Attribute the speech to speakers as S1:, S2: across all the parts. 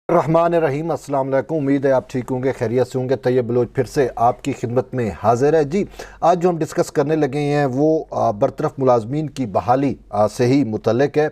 S1: रहमान रहीम, अस्सलाम वालेकुम। उम्मीद है आप ठीक होंगे, खैरियत से होंगे। तैयब बलोच फिर से आपकी खिदमत में हाजिर है जी। आज जो हम डिस्कस करने लगे हैं वो बरतरफ मुलाजमीन की बहाली से ही मुतल्लिक है।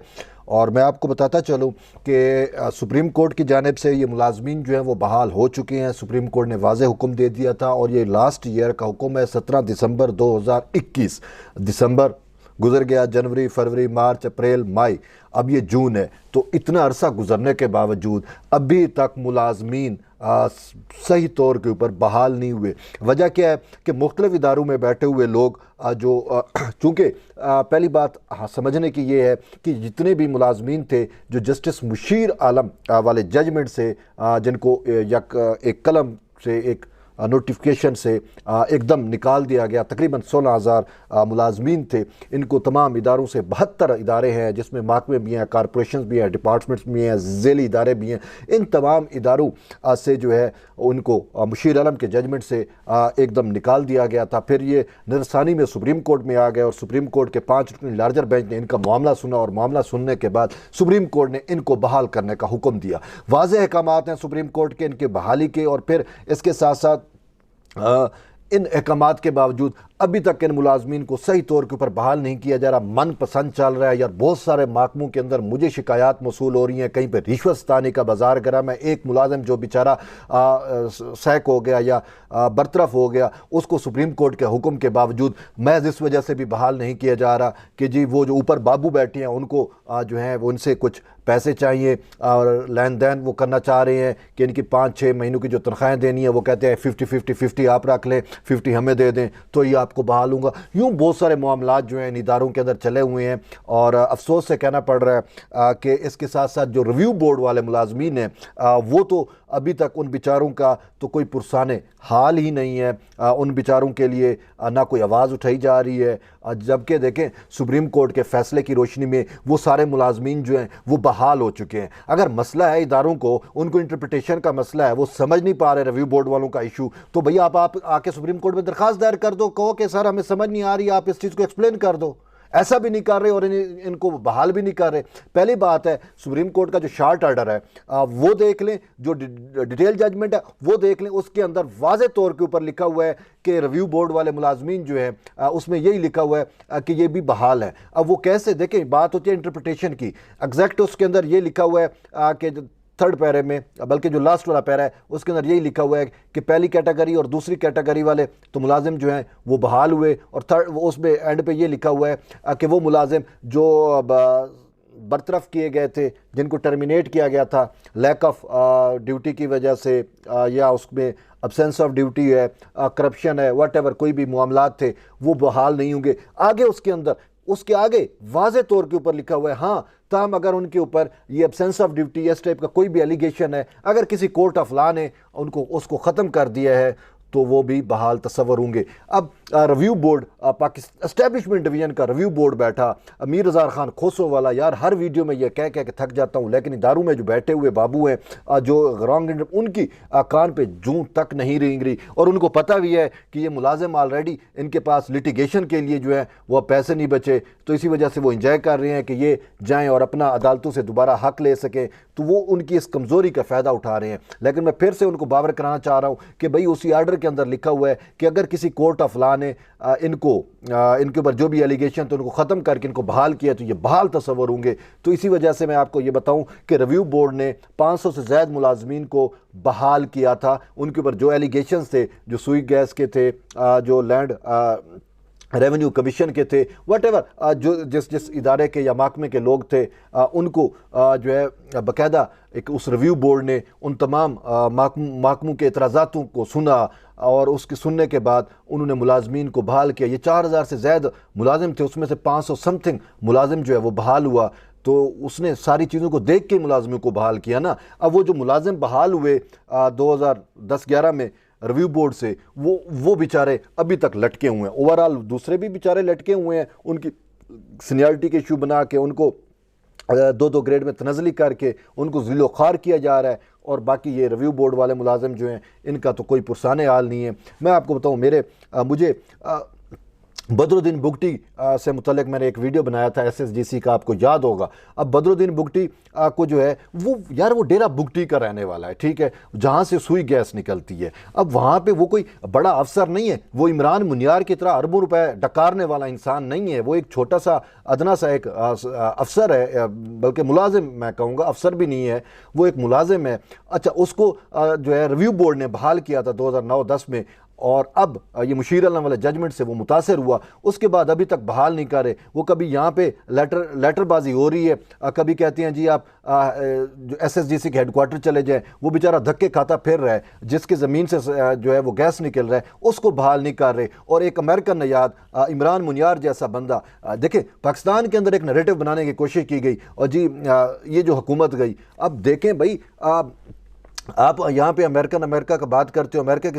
S1: और मैं आपको बताता चलूँ कि सुप्रीम कोर्ट की जानिब से ये मुलाजमीन जो हैं वो बहाल हो चुके हैं। सुप्रीम कोर्ट ने वाज़ेह हुक्म दे दिया था और ये लास्ट ईयर का हुक्म है। 17 दिसंबर 2021 दिसंबर गुजर गया, जनवरी, फरवरी, मार्च, अप्रैल, मई, अब ये जून है। तो इतना अरसा गुजरने के बावजूद अभी तक मुलाजमीन सही तौर के ऊपर बहाल नहीं हुए। वजह क्या है कि मुख्तलिफ इदारों में बैठे हुए लोग चूँकि पहली बात समझने की ये है कि जितने भी मुलाजमीन थे जो जस्टिस मुशीर आलम वाले जजमेंट से जिनको एक कलम से एक नोटिफिकेशन से एकदम निकाल दिया गया, तकरीबन 16,000 मुलाजमीन थे। इनको तमाम इदारों से 72 इदारे हैं जिसमें महकमे भी हैं, कॉरपोरेशन भी हैं, डिपार्टमेंट्स भी हैं, ज़ेली इदारे भी हैं। इन तमाम इदारों से जो है उनको मुशीर आलम के जजमेंट से एकदम निकाल दिया गया था। फिर ये नरसानी में सुप्रीम कोर्ट में आ गया और सुप्रीम कोर्ट के 5 रुकनी लार्जर बेंच ने इनका मामला सुना और मामला सुनने के बाद सुप्रीम कोर्ट ने इनको बहाल करने का हुक्म दिया। वाज़ेह अहकामात हैं सुप्रीम कोर्ट के इनके बहाली के। और फिर इसके साथ साथ इन अहकामात के बावजूद अभी तक इन मुलाजमीन को सही तौर के ऊपर बहाल नहीं किया जा रहा। मन पसंद चल रहा है यार। बहुत सारे महकमों के अंदर मुझे शिकायत मौसूल हो रही हैं, कहीं पर रिश्वतस्तानी का बाजार करा। मैं एक मुलाजिम जो बेचारा सैक हो गया या बरतरफ हो गया, उसको सुप्रीम कोर्ट के हुक्म के बावजूद महज इस वजह से भी बहाल नहीं किया जा रहा कि जी वो जो ऊपर बाबू बैठे हैं उनको जो है वो उनसे कुछ पैसे चाहिए और लेन देन वो करना चाह रहे हैं कि इनकी 5-6 महीनों की जो तनख्वाहें देनी है वो कहते हैं 50-50-50 आप रख लें, 50 हमें दे दें तो ये आपको बहाल होगा। यूँ बहुत सारे मामलात जो हैं इन इदारों के अंदर चले हुए हैं। और अफसोस से कहना पड़ रहा है कि इसके साथ साथ जो रिव्यू बोर्ड वाले मुलाजमीन हैं वो तो अभी तक उन बेचारों का तो कोई पुरसाने हाल ही नहीं है। उन बेचारों के लिए ना कोई आवाज़ उठाई जा रही है। जबकि देखें सुप्रीम कोर्ट के फैसले की रोशनी में वो सारे मुलाजमीन जो हैं वो बहाल हो चुके हैं। अगर मसला है इदारों को, उनको इंटरप्रिटेशन का मसला है, वो समझ नहीं पा रहे रिव्यू बोर्ड वालों का इशू, तो भैया आप आके सुप्रीम कोर्ट में दरखास्त दायर कर दो, कहो कि सर हमें समझ नहीं आ रही, आप इस चीज़ को एक्सप्लेन कर दो। ऐसा भी नहीं कर रहे और इनको बहाल भी नहीं कर रहे। पहली बात है सुप्रीम कोर्ट का जो शार्ट ऑर्डर है वो देख लें, जो डिटेल जजमेंट है वो देख लें। उसके अंदर वाज़े तौर के ऊपर लिखा हुआ है कि रिव्यू बोर्ड वाले मुलाजमीन जो है उसमें यही लिखा हुआ है कि ये भी बहाल है। अब वो कैसे, देखें बात होती है इंटरप्रिटेशन की। एग्जैक्ट उसके अंदर ये लिखा हुआ है कि थर्ड पैरे में, बल्कि जो लास्ट वाला पैरा है उसके अंदर यही लिखा हुआ है कि पहली कैटेगरी और दूसरी कैटेगरी वाले तो मुलाजिम जो हैं वो बहाल हुए। और थर्ड उसमें एंड पे ये लिखा हुआ है कि वो मुलाजिम जो बरतरफ किए गए थे, जिनको टर्मिनेट किया गया था लैक ऑफ ड्यूटी की वजह से या उसमें अब्सेंस ऑफ ड्यूटी है, करप्शन है, वट एवर कोई भी मामलात थे, वो बहाल नहीं होंगे। आगे उसके आगे वाज़े तौर के ऊपर लिखा हुआ है हाँ ताम अगर उनके ऊपर ये एब्सेंस ऑफ ड्यूटी इस टाइप का कोई भी एलिगेशन है, अगर किसी कोर्ट ऑफ लॉ ने उसको ख़त्म कर दिया है तो वो भी बहाल तस्वर होंगे। अब review board Pakistan establishment division का रिव्यू बोर्ड बैठा, मीर रज़ा खान खोसो वाला, यार हर वीडियो में ये कह के थक जाता हूँ, लेकिन इदारों में जो बैठे हुए बाबू हैं जो रॉन्ग उनकी कान पे जूं तक नहीं रेंग रही। और उनको पता भी है कि ये मुलाजिम ऑलरेडी इनके पास लिटिगेशन के लिए जो है वह पैसे नहीं बचे, तो इसी वजह से वो इंजॉय कर रहे हैं कि ये जाएँ और अपना अदालतों से दोबारा हक ले सकें। तो वो उनकी इस कमज़ोरी का फ़ायदा उठा रहे हैं। लेकिन मैं फिर से उनको बावर कराना चाह रहा हूँ कि भाई उसी आर्डर के अंदर लिखा हुआ है कि अगर किसी कोर्ट ऑफ लॉ ने इनके ऊपर जो भी एलिगेशन तो उनको ख़त्म करके इनको बहाल किया तो ये बहाल तस्वर होंगे। तो इसी वजह से मैं आपको ये बताऊं कि रिव्यू बोर्ड ने 500 से ज़्यादा मुलाजमीन को बहाल किया था। उनके ऊपर जो एलिगेशन थे, जो सुई गैस के थे, जो लैंड रेवेन्यू कमीशन के थे, वट एवर जो जिस इदारे के या महकमे के लोग थे उनको जो है बाकायदा एक उस रिव्यू बोर्ड ने उन तमाम महकमों के एतराज़ातों को सुना और उसके सुनने के बाद उन्होंने मुलाजमीन को बहाल किया। ये 4,000 से ज़्यादा मुलाजिम थे, उसमें से 500 समथिंग मुलाजिम जो है वो बहाल हुआ। तो उसने सारी चीज़ों को देख के मुलाजमों को बहाल किया ना। अब वो जो मुलाजिम बहाल हुए 2010-11 में रिव्यू बोर्ड से, वो बेचारे अभी तक लटके हुए हैं। ओवरऑल दूसरे भी बेचारे लटके हुए हैं, उनकी सीनियरिटी के इशू बना के उनको 2-2 ग्रेड में तनज़ली करके उनको ज़िलो ख़ार किया जा रहा है। और बाकी ये रिव्यू बोर्ड वाले मुलाजिम जो हैं इनका तो कोई पुरसाने हाल नहीं है। मैं आपको बताऊँ मुझे बदरुद्दीन बुगटी से मुतल्लिक मैंने एक वीडियो बनाया था SSGC का, आपको याद होगा। अब बदरुद्दीन बुगटी को जो है वो यार वो डेरा बुगटी का रहने वाला है, ठीक है, जहाँ से सुई गैस निकलती है। अब वहाँ पे वो कोई बड़ा अफसर नहीं है, वो इमरान मुनियार की तरह अरबों रुपए डकारने वाला इंसान नहीं है। वो एक छोटा सा अदना सा एक अफसर है, बल्कि मुलाजिम मैं कहूँगा, अफसर भी नहीं है, वो एक मुलाजिम है। अच्छा, उसको जो है रिव्यू बोर्ड ने बहाल किया था 2009-10 में, और अब ये मुशीर आलम वाले जजमेंट से वो मुतासर हुआ, उसके बाद अभी तक बहाल नहीं कर रहे। वो कभी यहाँ पे लेटरबाजी हो रही है, कभी कहते हैं जी आप जो SSGC के हेडक्वार्टर चले जाएं, वो बेचारा धक्के खाता फिर रहा है, जिसकी ज़मीन से जो है वो गैस निकल रहा है उसको बहाल नहीं कर रहे। और एक अमेरिकन नयाद इमरान मुनियार जैसा बंदा, देखिए पाकिस्तान के अंदर एक नैरेटिव बनाने की कोशिश की गई, और जी ये जो हुकूमत गई, अब देखें भाई आप यहाँ पे अमेरिका का बात करते हो, अमेरिका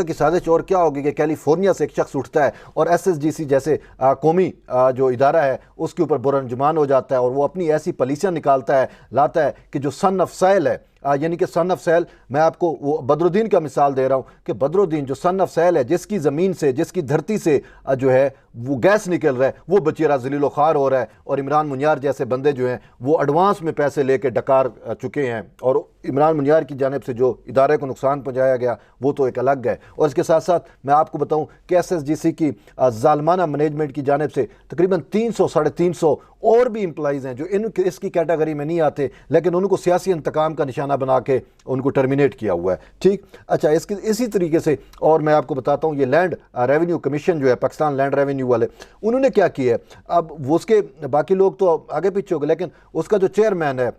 S1: की साजिश और क्या होगी कि कैलिफोर्निया से एक शख्स उठता है और SSGC जैसे कौमी जो इदारा है उसके ऊपर बुरंजमान हो जाता है, और वो अपनी ऐसी पॉलिसियाँ निकालता है, लाता है कि जो सन ऑफ सैल है, यानी कि सन ऑफ सैल, मैं आपको वो बदरुद्दीन का मिसाल दे रहा हूँ कि बदरुद्दीन जो सन ऑफ सैल है, जिसकी ज़मीन से, जिसकी धरती से जो है वो गैस निकल रहा है, वो बेचारा ज़लीलो ख्वार हो रहा है। और इमरान मुनियार जैसे बंदे जो हैं वो एडवांस में पैसे लेके डकार चुके हैं, और इमरान मुनियार की जानिब से जो इदारे को नुकसान पहुँचाया गया वो तो एक अलग है। और इसके साथ साथ मैं आपको बताऊँ कि SSGC की जालमाना मैनेजमेंट की जानिब से तकरीबन 300 साढ़े 300 और भी एम्प्लॉइज़ हैं जो इसकी कैटेगरी में नहीं आते, लेकिन उनको सियासी इंतकाम का निशाना बना के उनको टर्मिनेट किया हुआ है, ठीक। अच्छा, इसी तरीके से और मैं आपको बताता हूँ, ये लैंड रेवेन्यू कमीशन जो है, पाकिस्तान लैंड रेवेन्यू वाले, उन्होंने क्या किया है। अब वो उसके बाकी लोग तो आगे पीछे हो गए, लेकिन उसका जो चेयरमैन है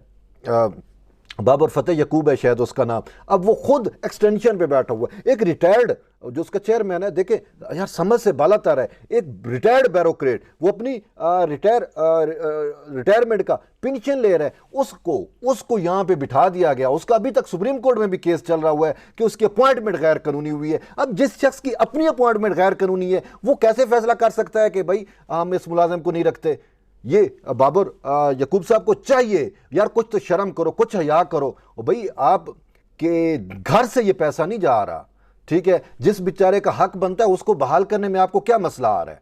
S1: बाबर फतेह यकूब है शायद उसका नाम, अब वो खुद एक्सटेंशन पे बैठा हुआ है। एक रिटायर्ड जो उसका चेयरमैन है, देखे यार समझ से बालातर है, एक रिटायर्ड ब्यूरोक्रेट, वो अपनी रिटायरमेंट का पेंशन ले रहा है, उसको यहाँ पे बिठा दिया गया। उसका अभी तक सुप्रीम कोर्ट में भी केस चल रहा हुआ है कि उसकी अपॉइंटमेंट गैर कानूनी हुई है। अब जिस शख्स की अपनी अपॉइंटमेंट गैर कानूनी है, वो कैसे फैसला कर सकता है कि भाई हम इस मुलाजिम को नहीं रखते। ये बाबर यकूब साहब को चाहिए यार, कुछ तो शर्म करो, कुछ हया करो। और भाई आप के घर से ये पैसा नहीं जा रहा, ठीक है, जिस बेचारे का हक बनता है उसको बहाल करने में आपको क्या मसला आ रहा है,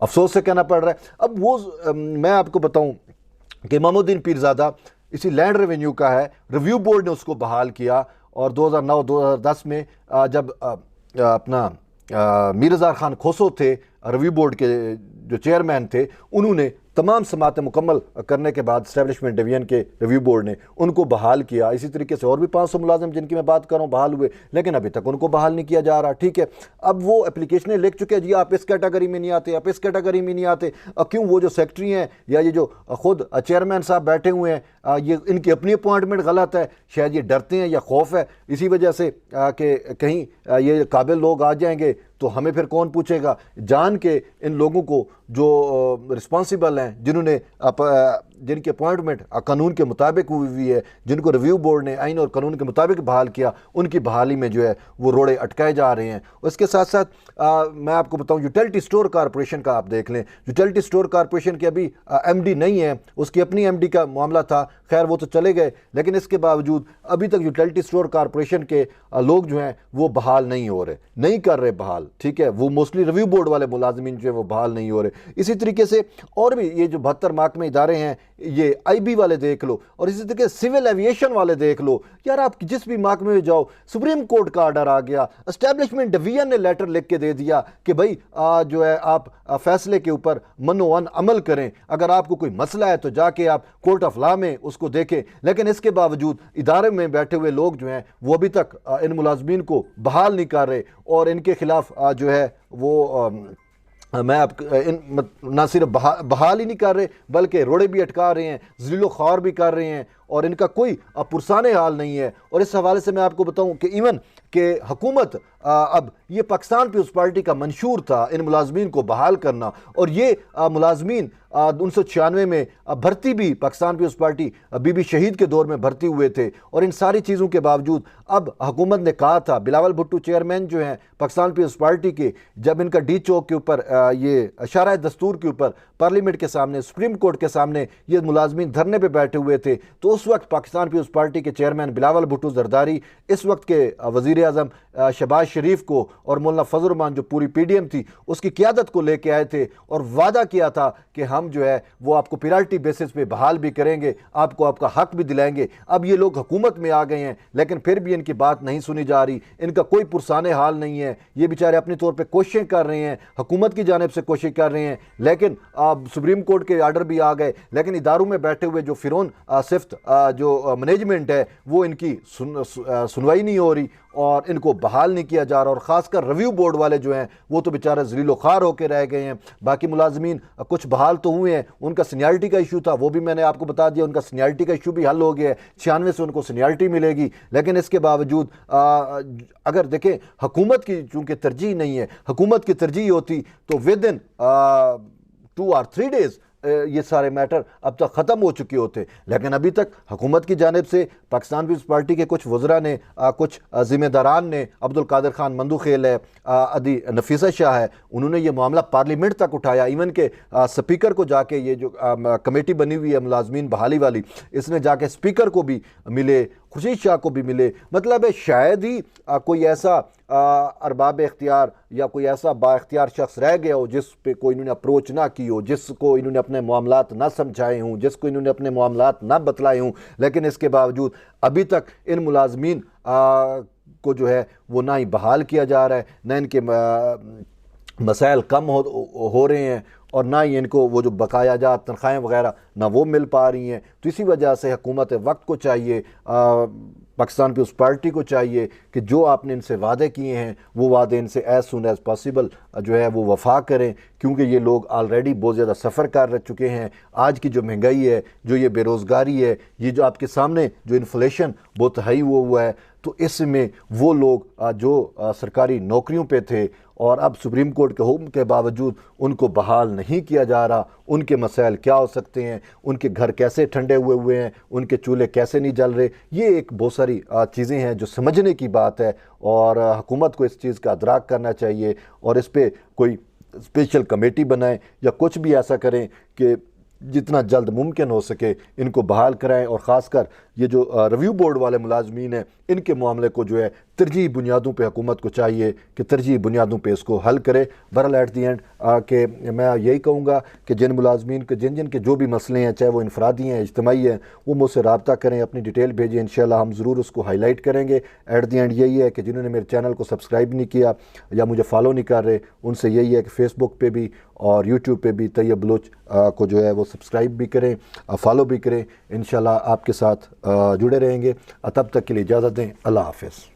S1: अफसोस से कहना पड़ रहा है। अब वो मैं आपको बताऊं कि इमामुद्दीन पीरजादा इसी लैंड रेवेन्यू का है, रिव्यू बोर्ड ने उसको बहाल किया, और 2009-2010 में जब अपना मीर अज़हर खान खोसो थे रिव्यू बोर्ड के जो चेयरमैन थे, उन्होंने तमाम समातें मुकम्मल करने के बाद स्टैब्लिशमेंट डिवीजन के रिव्यू बोर्ड ने उनको बहाल किया। इसी तरीके से और भी 500 मुलाजिम जिनकी मैं बात कर रहा हूँ बहाल हुए, लेकिन अभी तक उनको बहाल नहीं किया जा रहा, ठीक है। अब वो एप्लीकेशनें लिख चुके हैं, जी आप इस कैटेगरी में नहीं आते, आप इस कैटेगरी में नहीं आते। क्यों? वो जो सेक्रेटरी हैं या ये जो खुद चेयरमैन साहब बैठे हुए हैं, ये इनकी अपनी अपॉइंटमेंट गलत है, शायद ये डरते हैं या खौफ है इसी वजह से कि कहीं ये काबिल लोग आ जाएंगे तो हमें फिर कौन पूछेगा। जान के इन लोगों को जो रिस्पॉन्सिबल हैं, जिन्होंने जिनकी अपॉइंटमेंट कानून के मुताबिक हुई है, जिनको रिव्यू बोर्ड ने आइन और कानून के मुताबिक बहाल किया, उनकी बहाली में जो है वो रोड़े अटकाए जा रहे हैं। उसके साथ साथ मैं आपको बताऊं, यूटिलिटी स्टोर कॉरपोरेशन का आप देख लें, यूटिलिटी स्टोर कॉरपोरेशन के अभी MD नहीं है, उसकी अपनी MD का मामला था, खैर वो तो चले गए, लेकिन इसके बावजूद अभी तक यूटिलिटी स्टोर कॉरपोरेशन के लोग जो हैं वो बहाल नहीं हो रहे, नहीं कर रहे बहाल, ठीक है। वो मोस्टली रिव्यू बोर्ड वाले मुलाजमीन जो है वो बहाल नहीं हो रहे। इसी तरीके से और भी ये जो 72 महकमे इदारे हैं, ये IB वाले देख लो, और इसी तरीके सिविल एविएशन वाले देख लो। यार आप जिस भी महकमे में जाओ, सुप्रीम कोर्ट का ऑर्डर आ गया, एस्टैब्लिशमेंट डिवीजन ने लेटर लिख के दे दिया कि भाई जो है आप फैसले के ऊपर मनोवन अमल करें, अगर आपको कोई मसला है तो जाके आप कोर्ट ऑफ लॉ में उसको देखें। लेकिन इसके बावजूद इदारे में बैठे हुए लोग जो हैं वो अभी तक इन मुलाजमीन को बहाल नहीं कर रहे, और इनके खिलाफ जो है वो मैं आप ना सिर्फ बहाल ही नहीं कर रहे, बल्कि रोड़े भी अटका रहे हैं, ज़लीलो ख्वार भी कर रहे हैं, और इनका कोई पुरसाने हाल नहीं है। और इस हवाले से मैं आपको बताऊं कि इवन कि हुकूमत अब ये पाकिस्तान पीपल्स पार्टी का मंशूर था इन मुलाजमीन को बहाल करना, और ये मुलाजमीन 1996 में भर्ती भी पाकिस्तान पीपल्स पार्टी बीबी शहीद के दौर में भर्ती हुए थे। और इन सारी चीज़ों के बावजूद अब हुकूमत ने कहा था, बिलावल भुट्टो चेयरमैन जो हैं पाकिस्तान पीपल्स पार्टी के, जब इनका डी चौक के ऊपर ये शरह दस्तूर के ऊपर पार्लियामेंट के सामने, सुप्रीम कोर्ट के सामने ये मुलाजमीन धरने पर बैठे हुए थे, तो उस उस वक्त पाकिस्तान पीपल्स पार्टी के चेयरमैन बिलावल भुट्टो जरदारी इस वक्त के वज़ीर आज़म शहबाज शरीफ को और मौलाना फजल रहमान जो पूरी PDM थी उसकी क़यादत को लेके आए थे और वादा किया था कि हम जो है वो आपको प्रायोरिटी बेसिस पे बहाल भी करेंगे, आपको आपका हक भी दिलाएंगे। अब ये लोग हुकूमत में आ गए हैं लेकिन फिर भी इनकी बात नहीं सुनी जा रही, इनका कोई पुरसाने हाल नहीं है। ये बेचारे अपने तौर पर कोशिशें कर रहे हैं, हुकूमत की जानिब से कोशिश कर रहे हैं, लेकिन सुप्रीम कोर्ट के आर्डर भी आ गए, लेकिन इदारों में बैठे हुए जो फिरौन सिफ्त जो मैनेजमेंट है वो इनकी सुनवाई नहीं हो रही और इनको बहाल नहीं किया जा रहा। और ख़ासकर रिव्यू बोर्ड वाले जो हैं वो तो बेचारे ज़लीलो ख़ार होकर रह गए हैं। बाकी मुलाजमीन कुछ बहाल तो हुए हैं, उनका सीनियरिटी का इशू था वो भी मैंने आपको बता दिया, उनका सीनियरिटी का इशू भी हल हो गया है, 96 से उनको सीनियरिटी मिलेगी। लेकिन इसके बावजूद अगर देखें हुकूमत की चूँकि तरजीह नहीं है, हुकूमत की तरजीह होती तो विद इन 2 or 3 days ये सारे मैटर अब तक ख़त्म हो चुके होते। लेकिन अभी तक हुकूमत की जानिब से पाकिस्तान पीपल्स पार्टी के कुछ वज़रा ने, कुछ ज़िम्मेदारान ने, अब्दुल कादिर खान मंदूखेल है, अदी नफीसा शाह है, उन्होंने ये मामला पार्लियामेंट तक उठाया। इवन के स्पीकर को जाके, ये जो कमेटी बनी हुई है मुलाजमीन बहाली वाली, इसने जाके स्पीकर को भी मिले, खुर्शीद शाह को भी मिले। मतलब है शायद ही कोई ऐसा अरबाब इख्तियार या कोई ऐसा बाइख्तियार शख्स रह गया हो जिस पे कोई इन्होंने अप्रोच ना की हो, जिसको इन्होंने अपने मामलात ना समझाए हों, जिसको इन्होंने अपने मामलात ना बतलाए हों। लेकिन इसके बावजूद अभी तक इन मुलाजमीन को जो है वो ना ही बहाल किया जा रहा है, ना इनके मसाइल कम हो रहे हैं और ना ही इनको वो जो बकाया जात तनख्वाहें वगैरह ना वो मिल पा रही हैं। तो इसी वजह से हुकूमत वक्त को चाहिए, पाकिस्तान पीपल्स पार्टी को चाहिए कि जो आपने इनसे वादे किए हैं वो वादे इनसे एज़ सुन एज़ पॉसिबल जो है वो वफा करें, क्योंकि ये लोग ऑलरेडी बहुत ज़्यादा सफ़र कर चुके हैं। आज की जो महंगाई है, जो ये बेरोज़गारी है, ये जो आपके सामने जो इन्फ्लेशन बहुत हाई हुआ है, तो इसमें वो लोग जो सरकारी नौकरियों पे थे और अब सुप्रीम कोर्ट के हुक्म के बावजूद उनको बहाल नहीं किया जा रहा, उनके मसाइल क्या हो सकते हैं, उनके घर कैसे ठंडे हुए हैं, उनके चूल्हे कैसे नहीं जल रहे, ये एक बहुत सारी चीज़ें हैं जो समझने की बात है। और हुकूमत को इस चीज़ का अदराक करना चाहिए और इस पर कोई स्पेशल कमेटी बनाएं या कुछ भी ऐसा करें कि जितना जल्द मुमकिन हो सके इनको बहाल कराएं। और ख़ासकर ये जो रिव्यू बोर्ड वाले मुलाजमीन हैं, इनके मामले को जो है तरजीही बुनियादों पे हुकूमत को चाहिए कि तरजीही बुनियादों पे इसको हल करे। बहरहाल एट दी एंड कि मैं यही कहूँगा कि जिन मुलाजमीन के जिन के जो भी मसले हैं, चाहे वो इनफरादी हैं, इज्तिमाई हैं, वो मुझसे रब्ता करें, अपनी डिटेल भेजें, इंशाल्लाह हम ज़रूर उसको हाईलाइट करेंगे। एट दी एंड यही है कि जिन्होंने मेरे चैनल को सब्सक्राइब नहीं किया या मुझे फॉलो नहीं कर रहे, उनसे यही है कि फ़ेसबुक पर भी और यूट्यूब पे भी तैयब बलोच को जो है वो सब्सक्राइब भी करें, फॉलो भी करें। इंशाल्लाह आपके साथ जुड़े रहेंगे। तब तक के लिए इजाज़त दें। अल्लाह हाफ़िज़।